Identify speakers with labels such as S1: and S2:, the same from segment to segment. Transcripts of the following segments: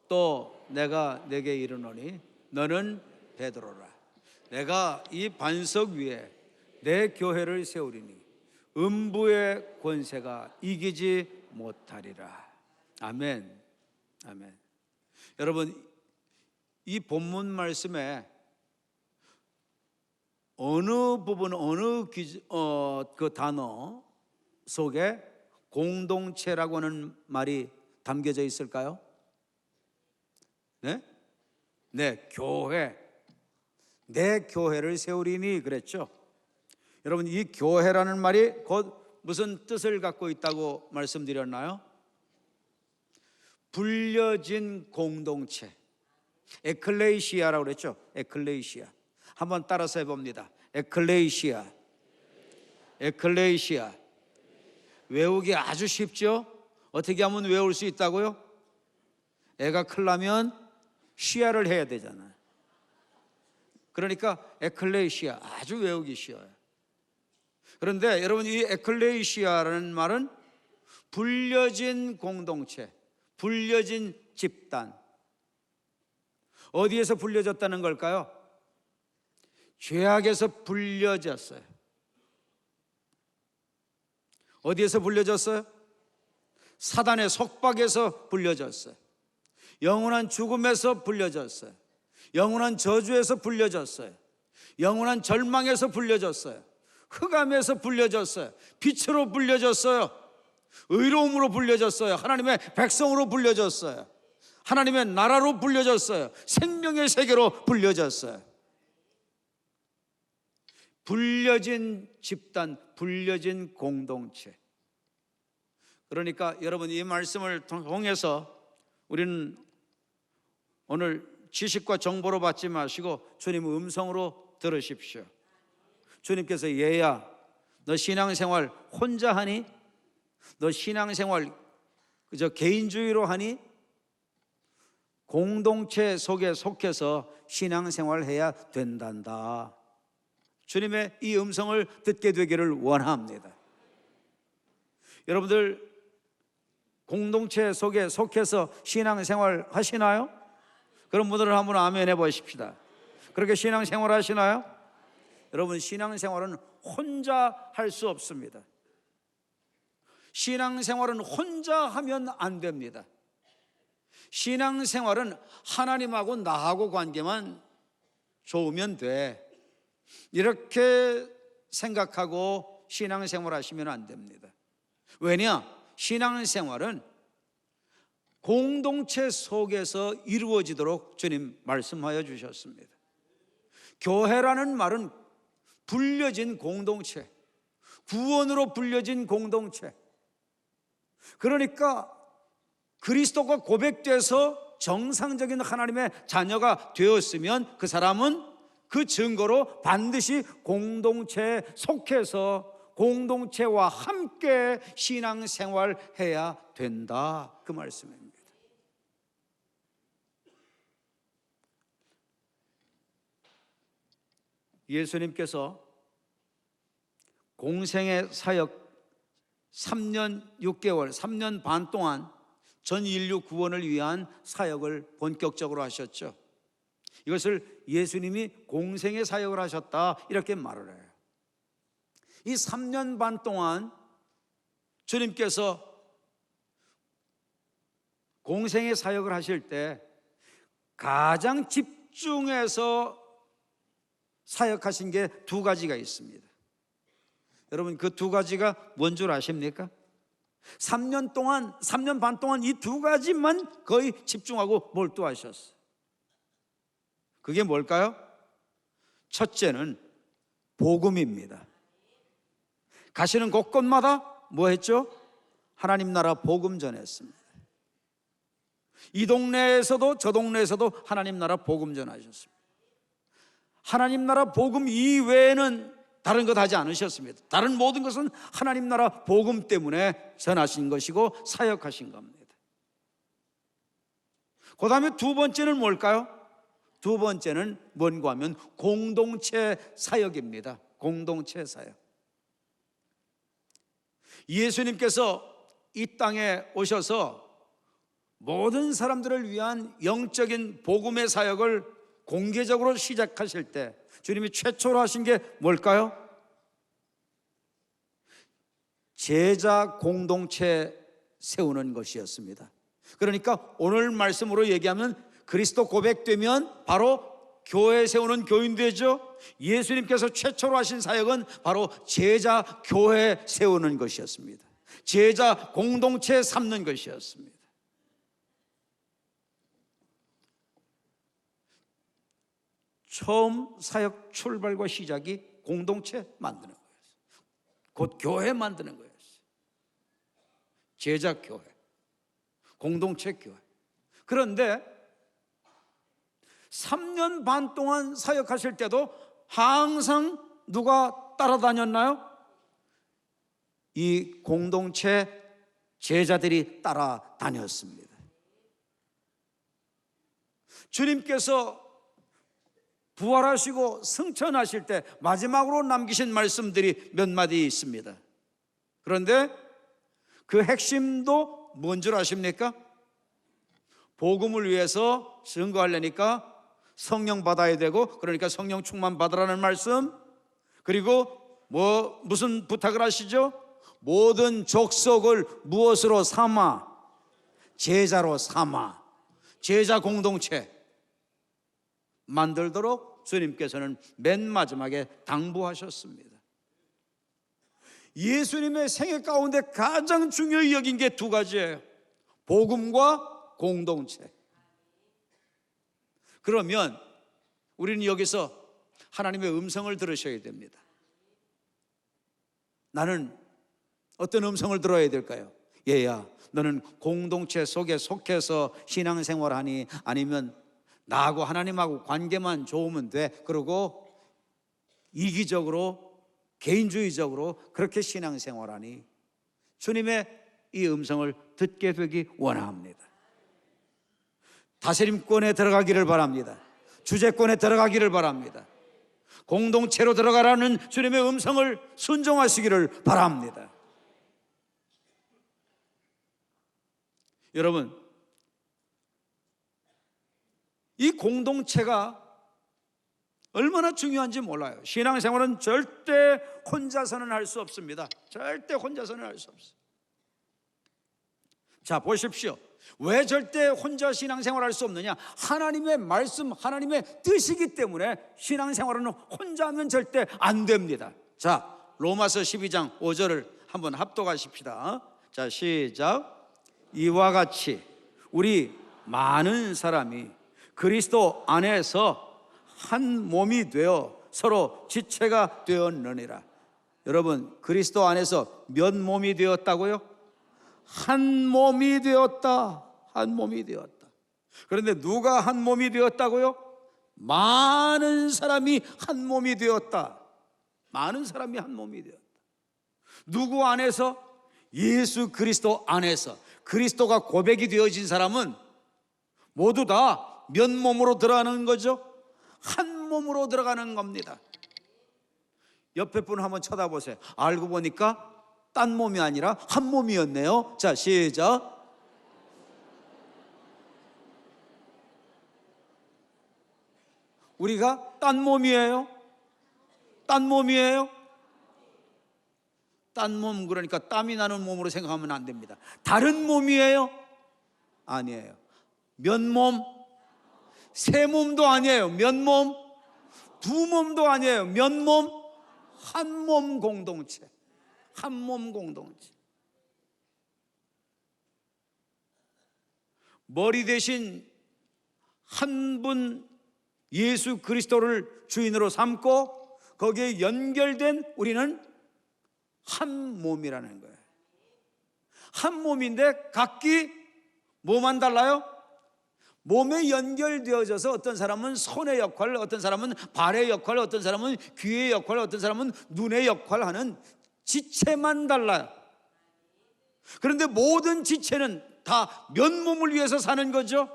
S1: 또 내가 네게 이르노니 너는 베드로라. 내가 이 반석 위에 내 교회를 세우리니 음부의 권세가 이기지 못하리라. 아멘. 아멘. 여러분, 이 본문 말씀에 어느 부분, 그 단어 속에 공동체라고 하는 말이 담겨져 있을까요? 네? 네, 교회. 내 교회를 세우리니 그랬죠. 여러분, 이 교회라는 말이 곧 무슨 뜻을 갖고 있다고 말씀드렸나요? 불려진 공동체, 에클레시아라고 그랬죠. 에클레시아. 한번 따라서 해봅니다. 에클레시아. 에클레시아. 외우기 아주 쉽죠? 어떻게 하면 외울 수 있다고요? 애가 크려면 시야를 해야 되잖아요. 그러니까 에클레시아, 아주 외우기 쉬워요. 그런데 여러분, 이 에클레시아라는 말은 불려진 공동체, 불려진 집단. 어디에서 불려졌다는 걸까요? 죄악에서 불려졌어요. 어디에서 불려졌어요? 사단의 속박에서 불려졌어요. 영원한 죽음에서 불려졌어요. 영원한 저주에서 불려졌어요. 영원한 절망에서 불려졌어요. 흑암에서 불려졌어요. 빛으로 불려졌어요. 의로움으로 불려졌어요. 하나님의 백성으로 불려졌어요. 하나님의 나라로 불려졌어요. 생명의 세계로 불려졌어요. 불려진 집단, 불려진 공동체. 그러니까 여러분, 이 말씀을 통해서 우리는 오늘 지식과 정보로 받지 마시고 주님 음성으로 들으십시오. 주님께서 얘야, 너 신앙생활 혼자 하니? 너 신앙생활 그저 개인주의로 하니? 공동체 속에 속해서 신앙생활 해야 된단다. 주님의 이 음성을 듣게 되기를 원합니다. 여러분들 공동체 속에 속해서 신앙생활 하시나요? 그런 분들은 한번 아멘 해보십시다. 그렇게 신앙생활 하시나요? 여러분, 신앙생활은 혼자 할 수 없습니다. 신앙생활은 혼자 하면 안 됩니다. 신앙생활은 하나님하고 나하고 관계만 좋으면 돼, 이렇게 생각하고 신앙생활 하시면 안 됩니다. 왜냐? 신앙생활은 공동체 속에서 이루어지도록 주님 말씀하여 주셨습니다. 교회라는 말은 불려진 공동체, 구원으로 불려진 공동체. 그러니까 그리스도가 고백돼서 정상적인 하나님의 자녀가 되었으면 그 사람은 그 증거로 반드시 공동체에 속해서 공동체와 함께 신앙생활 해야 된다, 그 말씀입니다. 예수님께서 공생의 사역 3년 6개월, 3년 반 동안 전 인류 구원을 위한 사역을 본격적으로 하셨죠. 이것을 예수님이 공생의 사역을 하셨다, 이렇게 말을 해요. 이 3년 반 동안 주님께서 공생의 사역을 하실 때 가장 집중해서 사역하신 게 두 가지가 있습니다. 여러분, 그 두 가지가 뭔 줄 아십니까? 3년 반 동안 이 두 가지만 거의 집중하고 몰두하셨어요. 그게 뭘까요? 첫째는 복음입니다. 가시는 곳곳마다 뭐 했죠? 하나님 나라 복음 전했습니다. 이 동네에서도 저 동네에서도 하나님 나라 복음 전하셨습니다. 하나님 나라 복음 이외에는 다른 것 하지 않으셨습니다. 다른 모든 것은 하나님 나라 복음 때문에 전하신 것이고 사역하신 겁니다. 그 다음에 두 번째는 뭘까요? 두 번째는 뭔가 하면 공동체 사역입니다. 공동체 사역. 예수님께서 이 땅에 오셔서 모든 사람들을 위한 영적인 복음의 사역을 공개적으로 시작하실 때 주님이 최초로 하신 게 뭘까요? 제자 공동체 세우는 것이었습니다. 그러니까 오늘 말씀으로 얘기하면 그리스도 고백되면 바로 교회 세우는 교인 되죠. 예수님께서 최초로 하신 사역은 바로 제자 교회 세우는 것이었습니다. 제자 공동체 삼는 것이었습니다. 처음 사역 출발과 시작이 공동체 만드는 거였어요. 곧 교회 만드는 거였어요. 제자 교회, 공동체 교회. 그런데 3년 반 동안 사역하실 때도 항상 누가 따라다녔나요? 이 공동체 제자들이 따라다녔습니다. 주님께서 부활하시고 승천하실 때 마지막으로 남기신 말씀들이 몇 마디 있습니다. 그런데 그 핵심도 뭔 줄 아십니까? 복음을 위해서 증거하려니까 성령 받아야 되고, 그러니까 성령 충만 받으라는 말씀, 그리고 무슨 부탁을 하시죠? 모든 족속을 무엇으로 삼아? 제자로 삼아. 제자 공동체 만들도록 주님께서는 맨 마지막에 당부하셨습니다. 예수님의 생애 가운데 가장 중요히 여긴 게 두 가지예요. 복음과 공동체. 그러면 우리는 여기서 하나님의 음성을 들으셔야 됩니다. 나는 어떤 음성을 들어야 될까요? 얘야, 너는 공동체 속에 속해서 신앙생활하니? 아니면 나하고 하나님하고 관계만 좋으면 돼? 그리고 이기적으로 개인주의적으로 그렇게 신앙생활하니? 주님의 이 음성을 듣게 되기 원합니다. 다스림권에 들어가기를 바랍니다. 주재권에 들어가기를 바랍니다. 공동체로 들어가라는 주님의 음성을 순종하시기를 바랍니다. 여러분, 이 공동체가 얼마나 중요한지 몰라요. 신앙생활은 절대 혼자서는 할 수 없습니다. 절대 혼자서는 할 수 없어요. 자, 보십시오. 왜 절대 혼자 신앙생활 할 수 없느냐? 하나님의 말씀, 하나님의 뜻이기 때문에 신앙생활은 혼자 하면 절대 안 됩니다. 자, 로마서 12장 5절을 한번 합독하십시다. 자, 시작. 이와 같이 우리 많은 사람이 그리스도 안에서 한 몸이 되어 서로 지체가 되었느니라. 여러분, 그리스도 안에서 몇 몸이 되었다고요? 한 몸이 되었다. 한 몸이 되었다. 그런데 누가 한 몸이 되었다고요? 많은 사람이 한 몸이 되었다. 많은 사람이 한 몸이 되었다. 누구 안에서? 예수 그리스도 안에서. 그리스도가 고백이 되어진 사람은 모두 다 몇 몸으로 들어가는 거죠? 한 몸으로 들어가는 겁니다. 옆에 분 한번 쳐다보세요. 알고 보니까 딴 몸이 아니라 한 몸이었네요. 자, 시작. 우리가 딴 몸이에요? 딴 몸이에요? 딴 몸, 그러니까 땀이 나는 몸으로 생각하면 안 됩니다. 다른 몸이에요? 아니에요. 몇 몸? 세 몸도 아니에요. 몇 몸? 두 몸도 아니에요. 몇 몸? 한 몸 공동체. 한 몸 공동체. 머리 대신 한 분 예수 그리스도를 주인으로 삼고 거기에 연결된 우리는 한 몸이라는 거예요. 한 몸인데 각기 뭐만 달라요? 몸에 연결되어져서 어떤 사람은 손의 역할, 어떤 사람은 발의 역할, 어떤 사람은 귀의 역할, 어떤 사람은 눈의 역할을 하는 지체만 달라요. 그런데 모든 지체는 다 몇 몸을 위해서 사는 거죠?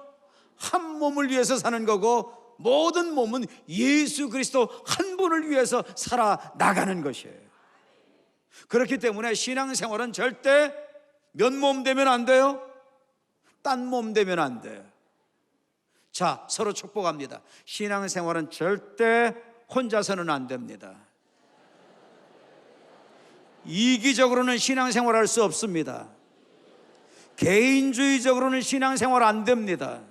S1: 한 몸을 위해서 사는 거고, 모든 몸은 예수 그리스도 한 분을 위해서 살아나가는 것이에요. 그렇기 때문에 신앙생활은 절대 몇 몸 되면 안 돼요? 딴 몸 되면 안 돼요. 자, 서로 축복합니다. 신앙생활은 절대 혼자서는 안 됩니다. 이기적으로는 신앙생활할 수 없습니다. 개인주의적으로는 신앙생활 안 됩니다.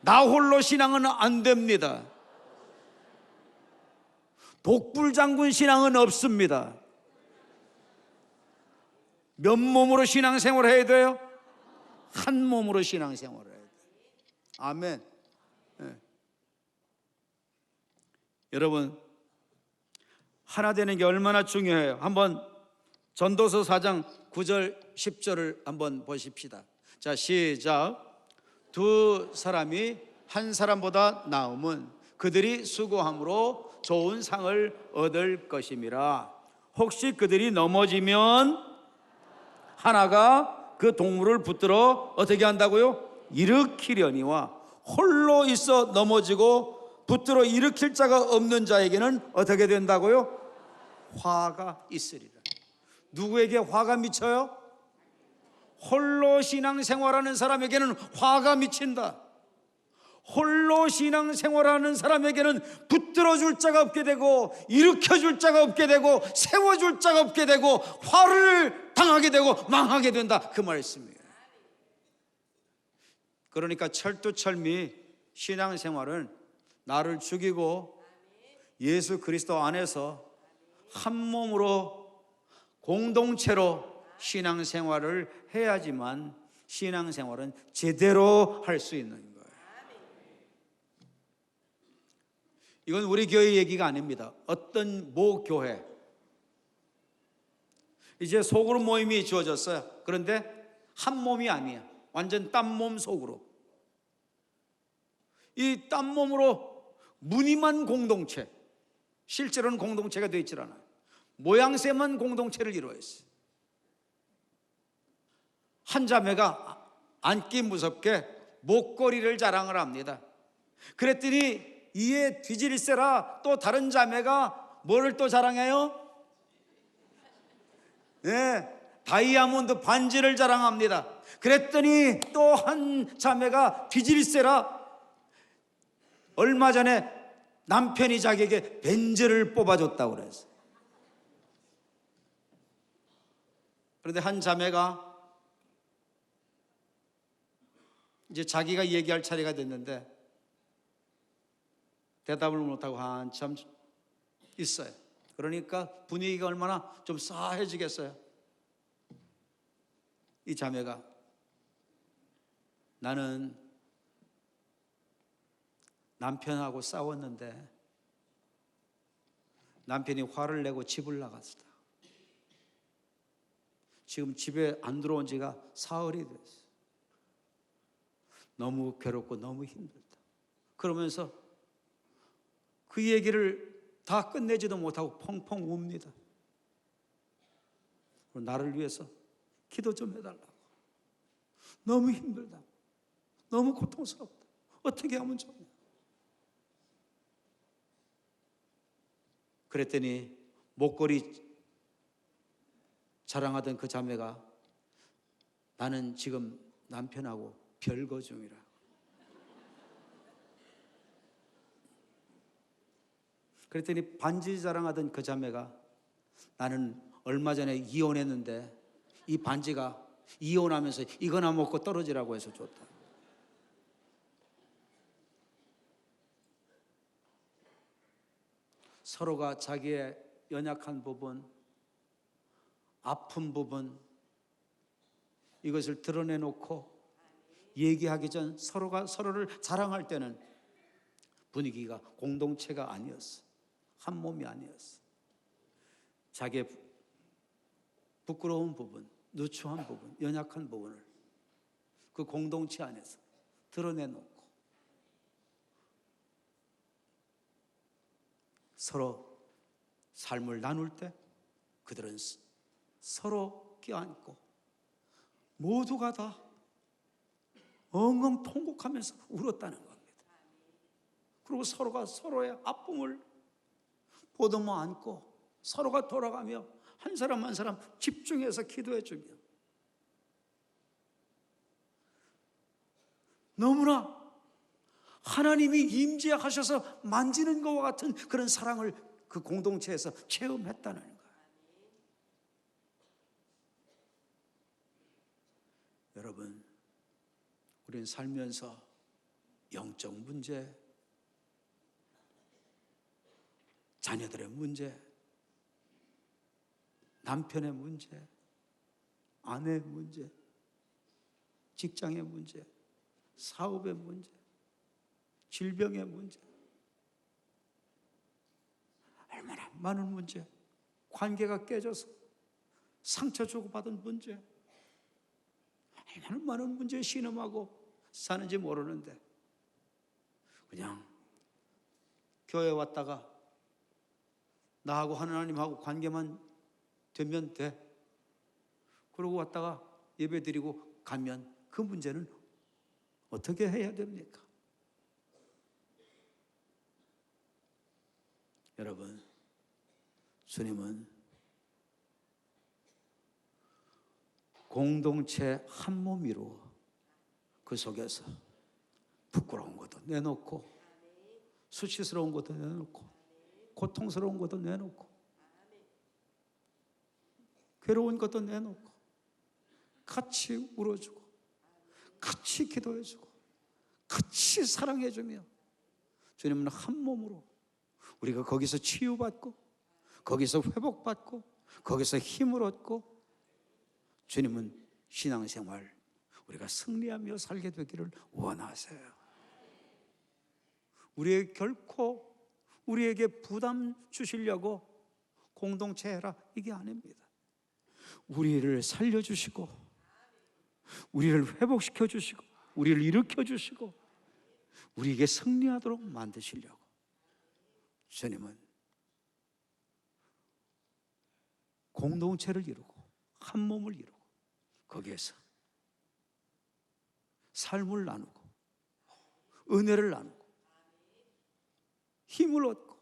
S1: 나 홀로 신앙은 안 됩니다. 독불장군 신앙은 없습니다. 몇 몸으로 신앙생활 해야 돼요? 한 몸으로 신앙생활 해야 돼요. 아멘. 네. 여러분, 하나 되는 게 얼마나 중요해요. 한번 전도서 4장 9절 10절을 한번 보십시다. 자, 시작. 두 사람이 한 사람보다 나음은 그들이 수고함으로 좋은 상을 얻을 것임이라. 혹시 그들이 넘어지면 하나가 그 동물을 붙들어 어떻게 한다고요? 일으키려니와 홀로 있어 넘어지고 붙들어 일으킬 자가 없는 자에게는 어떻게 된다고요? 화가 있으리라. 누구에게 화가 미쳐요? 홀로 신앙생활하는 사람에게는 화가 미친다. 홀로 신앙생활하는 사람에게는 붙들어줄 자가 없게 되고 일으켜줄 자가 없게 되고 세워줄 자가 없게 되고 화를 당하게 되고 망하게 된다, 그 말씀이에요. 그러니까 철두철미 신앙생활은 나를 죽이고 예수 그리스도 안에서 한 몸으로 공동체로 신앙생활을 해야지만 신앙생활은 제대로 할 수 있는 거예요. 이건 우리 교회 얘기가 아닙니다. 어떤 모 교회 이제 소그룹 모임이 주어졌어요. 그런데 한 몸이 아니야. 완전 딴 몸 속으로. 이 딴 몸으로 무늬만 공동체, 실제로는 공동체가 되어 있질 않아요. 모양새만 공동체를 이루어있어요. 한 자매가 앉기 무섭게 목걸이를 자랑을 합니다. 그랬더니 이에 뒤질세라 또 다른 자매가 뭐를 또 자랑해요? 네, 다이아몬드 반지를 자랑합니다. 그랬더니 또 한 자매가 뒤질세라 얼마 전에 남편이 자기에게 벤츠를 뽑아줬다고 그랬어요. 그런데 한 자매가 이제 자기가 얘기할 차례가 됐는데 대답을 못하고 한참 있어요. 그러니까 분위기가 얼마나 좀 싸해지겠어요. 이 자매가 나는 남편하고 싸웠는데 남편이 화를 내고 집을 나갔어. 지금 집에 안 들어온 지가 사흘이 됐어. 너무 괴롭고 너무 힘들다. 그러면서 그 얘기를 다 끝내지도 못하고 펑펑 웁니다. 나를 위해서 기도 좀 해달라고. 너무 힘들다. 너무 고통스럽다. 어떻게 하면 좋냐. 그랬더니 목걸이 자랑하던 그 자매가 나는 지금 남편하고 별거 중이라. 그랬더니 반지 자랑하던 그 자매가 나는 얼마 전에 이혼했는데 이 반지가 이혼하면서 이거나 먹고 떨어지라고 해서 줬다. 서로가 자기의 연약한 부분, 아픈 부분 이것을 드러내놓고 얘기하기 전 서로가 서로를 자랑할 때는 분위기가 공동체가 아니었어. 한 몸이 아니었어. 자기의 부끄러운 부분, 누추한 부분, 연약한 부분을 그 공동체 안에서 드러내놓고 서로 삶을 나눌 때 그들은 서로 껴안고 모두가 다 엉엉 통곡하면서 울었다는 겁니다. 그리고 서로가 서로의 아픔을 보듬어 안고 서로가 돌아가며 한 사람 한 사람 집중해서 기도해 주며 너무나 하나님이 임재하셔서 만지는 것과 같은 그런 사랑을 그 공동체에서 체험했다는 거예요. 여러분, 우리는 살면서 영적 문제, 자녀들의 문제, 남편의 문제, 아내의 문제, 직장의 문제, 사업의 문제, 질병의 문제, 얼마나 많은 문제, 관계가 깨져서 상처 주고받은 문제, 얼마나 많은 문제에 신음하고 사는지 모르는데 그냥 교회 왔다가 나하고 하나님하고 관계만 되면 돼. 그러고 왔다가 예배 드리고 가면 그 문제는 어떻게 해야 됩니까? 여러분, 주님은 공동체 한 몸 이루어 그 속에서 부끄러운 것도 내놓고 수치스러운 것도 내놓고 고통스러운 것도 내놓고 괴로운 것도 내놓고 같이 울어주고 같이 기도해주고 같이 사랑해주며 주님은 한 몸으로 우리가 거기서 치유받고 거기서 회복받고 거기서 힘을 얻고 주님은 신앙생활 우리가 승리하며 살게 되기를 원하세요. 결코 우리에게 부담 주시려고 공동체 해라 이게 아닙니다. 우리를 살려주시고 우리를 회복시켜 주시고 우리를 일으켜 주시고 우리에게 승리하도록 만드시려고 주님은 공동체를 이루고 한 몸을 이루고 거기에서 삶을 나누고 은혜를 나누고 힘을 얻고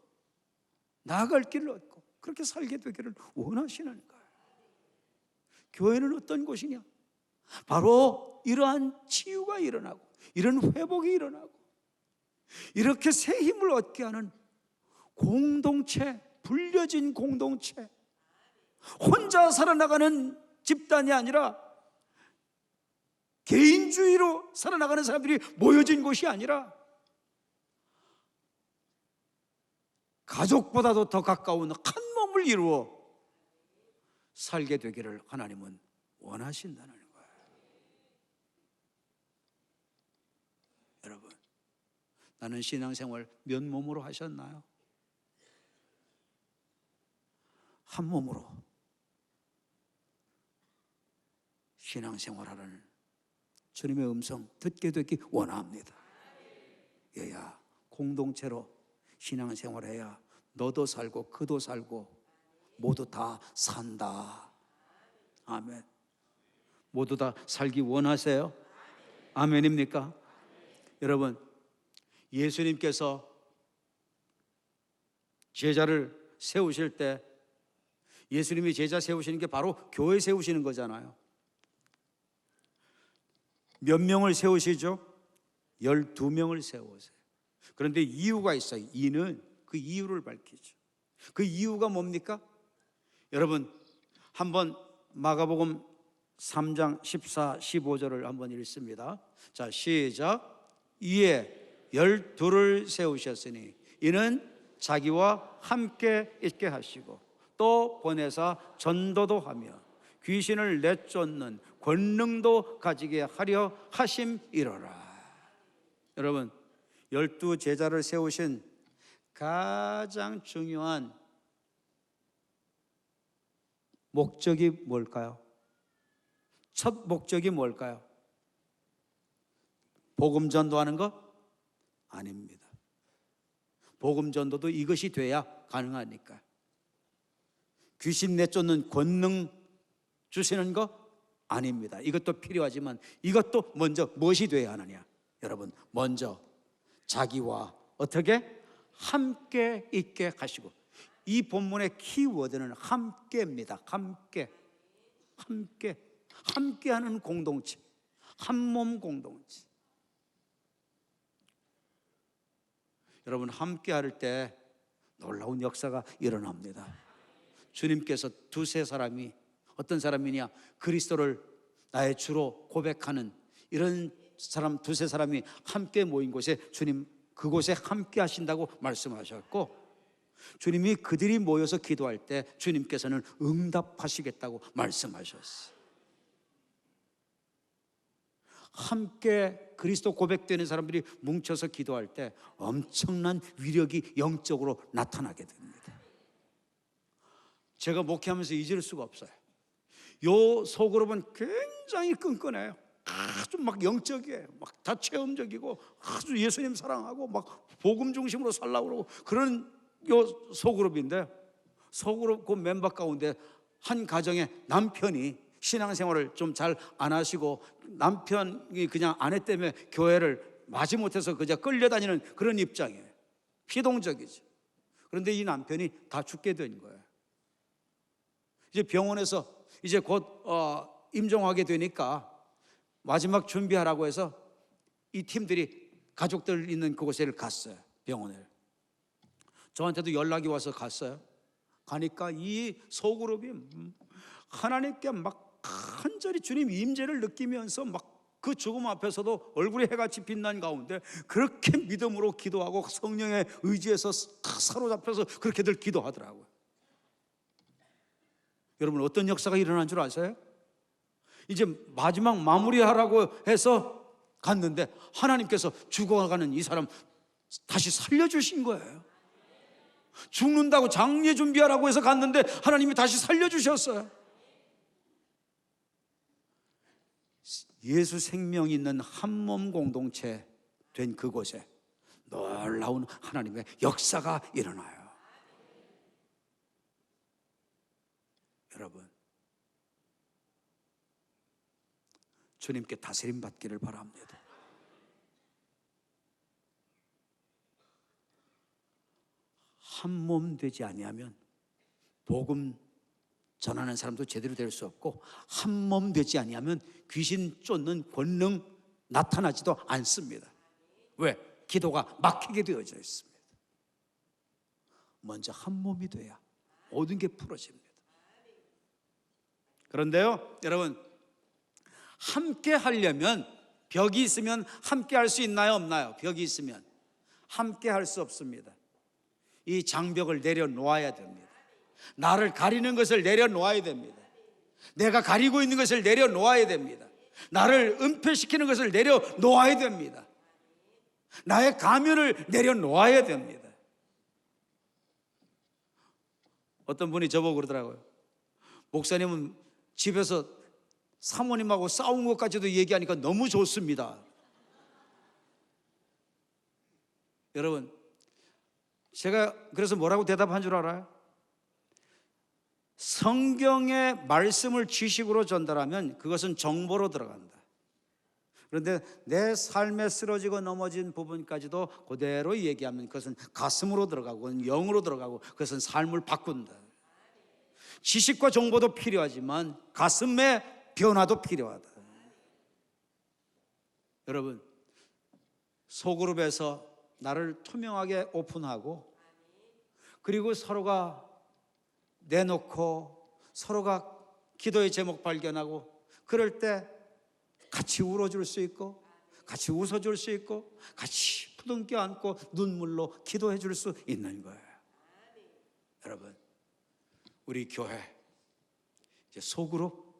S1: 나아갈 길을 얻고 그렇게 살게 되기를 원하시는 거예요. 교회는 어떤 곳이냐? 바로 이러한 치유가 일어나고 이런 회복이 일어나고 이렇게 새 힘을 얻게 하는 공동체, 불려진 공동체, 혼자 살아나가는 집단이 아니라 개인주의로 살아나가는 사람들이 모여진 곳이 아니라 가족보다도 더 가까운 한 몸을 이루어 살게 되기를 하나님은 원하신다는 거예요. 여러분, 나는 신앙생활 몇 몸으로 하셨나요? 한 몸으로 신앙생활하는 주님의 음성 듣게 되기 원합니다. 여야 공동체로 신앙생활해야 너도 살고 그도 살고 모두 다 산다. 아멘. 모두 다 살기 원하세요? 아멘입니까? 여러분, 예수님께서 제자를 세우실 때 예수님이 제자 세우시는 게 바로 교회 세우시는 거잖아요. 몇 명을 세우시죠? 12명을 세우세요. 그런데 이유가 있어요. 이는 그 이유를 밝히죠. 그 이유가 뭡니까? 여러분, 한번 마가복음 3장 14, 15절을 한번 읽습니다. 자, 시작. 이에 12를 세우셨으니 이는 자기와 함께 있게 하시고 또 보내사 전도도 하며 귀신을 내쫓는 권능도 가지게 하려 하심이로라. 여러분, 12 제자를 세우신 가장 중요한 목적이 뭘까요? 첫 목적이 뭘까요? 복음 전도하는 거? 아닙니다. 복음 전도도 이것이 돼야 가능하니까. 귀신 내쫓는 권능 주시는 거? 아닙니다. 이것도 필요하지만 이것도 먼저 무엇이 돼야 하느냐? 여러분, 먼저 자기와 어떻게? 함께 있게 하시고, 이 본문의 키워드는 함께입니다. 함께하는 공동체, 한 몸 공동체. 여러분 함께 할 때 놀라운 역사가 일어납니다. 주님께서 두세 사람이 어떤 사람이냐, 그리스도를 나의 주로 고백하는 이런 사람 두세 사람이 함께 모인 곳에 주님 그곳에 함께 하신다고 말씀하셨고, 주님이 그들이 모여서 기도할 때 주님께서는 응답하시겠다고 말씀하셨어요. 함께 그리스도 고백되는 사람들이 뭉쳐서 기도할 때 엄청난 위력이 영적으로 나타나게 됩니다. 제가 목회하면서 잊을 수가 없어요. 요 소그룹은 굉장히 끈끈해요. 아주 막 영적이에요. 막 다 체험적이고 아주 예수님 사랑하고 막 복음 중심으로 살라고 그러고 그런 요 소그룹인데, 소그룹 그 멤버 가운데 한 가정의 남편이 신앙생활을 좀 잘 안 하시고 남편이 그냥 아내 때문에 교회를 마지못해서 그냥 끌려다니는 그런 입장이에요. 피동적이죠. 그런데 이 남편이 다 죽게 된 거예요. 이제 병원에서 이제 곧 임종하게 되니까 마지막 준비하라고 해서 이 팀들이 가족들 있는 그곳에 갔어요. 병원에. 저한테도 연락이 와서 갔어요. 가니까 이 소그룹이 하나님께 막 간절히 주님 임재를 느끼면서 막 그 죽음 앞에서도 얼굴에 해같이 빛난 가운데 그렇게 믿음으로 기도하고 성령의 의지에서 사로잡혀서 그렇게들 기도하더라고요. 여러분 어떤 역사가 일어난 줄 아세요? 이제 마지막 마무리하라고 해서 갔는데 하나님께서 죽어가는 이 사람 다시 살려주신 거예요. 죽는다고 장례 준비하라고 해서 갔는데 하나님이 다시 살려주셨어요. 예수 생명이 있는 한몸 공동체 된 그곳에 놀라운 하나님의 역사가 일어나요. 여러분, 주님께 다스림 받기를 바랍니다. 한 몸 되지 아니하면 복음 전하는 사람도 제대로 될 수 없고, 한 몸 되지 아니하면 귀신 쫓는 권능 나타나지도 않습니다. 왜? 기도가 막히게 되어져 있습니다. 먼저 한 몸이 돼야 모든 게 풀어집니다. 그런데요, 여러분, 함께 하려면 벽이 있으면 함께 할 수 있나요? 없나요? 벽이 있으면 함께 할 수 없습니다. 이 장벽을 내려놓아야 됩니다. 나를 가리는 것을 내려놓아야 됩니다. 내가 가리고 있는 것을 내려놓아야 됩니다. 나를 은폐시키는 것을 내려놓아야 됩니다. 나의 가면을 내려놓아야 됩니다. 어떤 분이 저보고 그러더라고요. 목사님은 집에서 사모님하고 싸운 것까지도 얘기하니까 너무 좋습니다. 여러분, 제가 그래서 뭐라고 대답한 줄 알아요? 성경의 말씀을 지식으로 전달하면 그것은 정보로 들어간다. 그런데 내 삶에 쓰러지고 넘어진 부분까지도 그대로 얘기하면 그것은 가슴으로 들어가고 그건 영으로 들어가고 그것은 삶을 바꾼다. 지식과 정보도 필요하지만 가슴의 변화도 필요하다. 여러분, 소그룹에서 나를 투명하게 오픈하고 그리고 서로가 내놓고 서로가 기도의 제목 발견하고 그럴 때 같이 울어줄 수 있고 같이 웃어줄 수 있고 같이 부둥켜 안고 눈물로 기도해 줄 수 있는 거예요. 여러분, 우리 교회 이제 소그룹,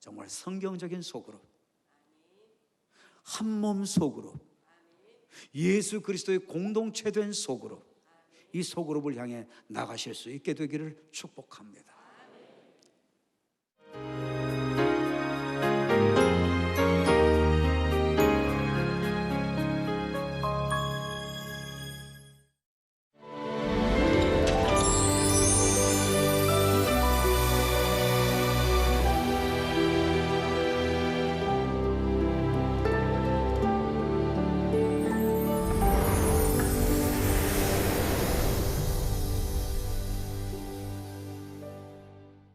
S1: 정말 성경적인 소그룹, 한몸 소그룹, 예수 그리스도의 공동체 된 소그룹, 이 소그룹을 향해 나가실 수 있게 되기를 축복합니다.